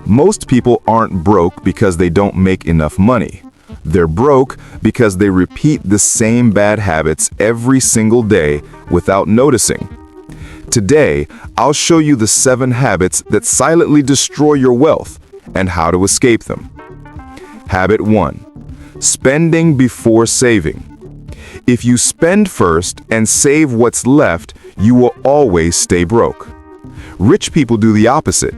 Most people aren't broke because they don't make enough money. They're broke because they repeat the same bad habits every single day without noticing. Today, I'll show you the 7 habits that silently destroy your wealth and how to escape them. Habit 1. Spending before saving. If you spend first and save what's left, you will always stay broke. Rich people do the opposite.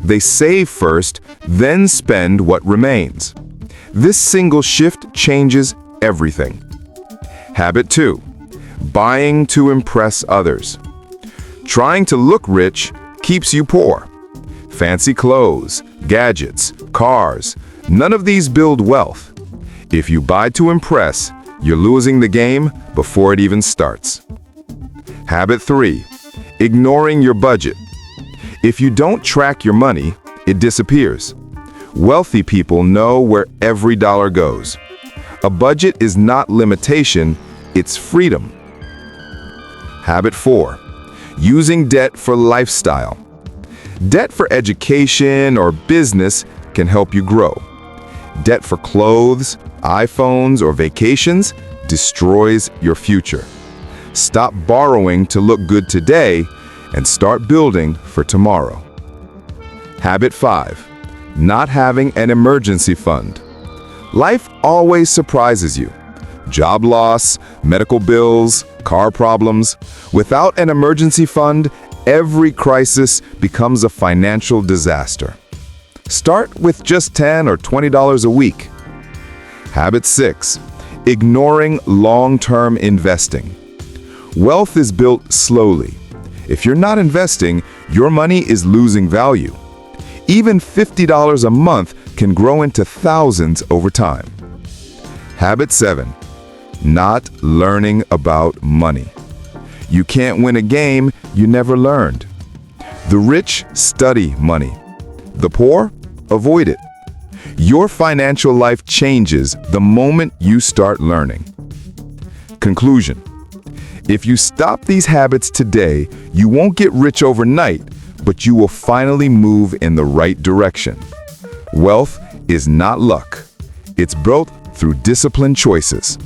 They save first, then spend what remains. This single shift changes everything. Habit 2. Buying to impress others. Trying to look rich keeps you poor. Fancy clothes, gadgets, cars, none of these build wealth. If you buy to impress, you're losing the game before it even starts. Habit 3. Ignoring your budget. If you don't track your money, it disappears. Wealthy people know where every dollar goes. A budget is not limitation, it's freedom. Habit 4. Using debt for lifestyle. Debt for education or business can help you grow. Debt for clothes, iPhones, or vacations destroys your future. Stop borrowing to look good today and start building for tomorrow. Habit 5. Not having an emergency fund. Life always surprises you. Job loss, medical bills, car problems. Without an emergency fund, every crisis becomes a financial disaster. Start with just $10 or $20 a week. Habit 6. Ignoring long-term investing. Wealth is built slowly. If you're not investing, your money is losing value. Even $50 a month can grow into thousands over time. Habit 7. Not learning about money. You can't win a game you never learned. The rich study money. The poor avoid it. Your financial life changes the moment you start learning. Conclusion. If you stop these habits today, you won't get rich overnight, but you will finally move in the right direction. Wealth is not luck. It's built through disciplined choices.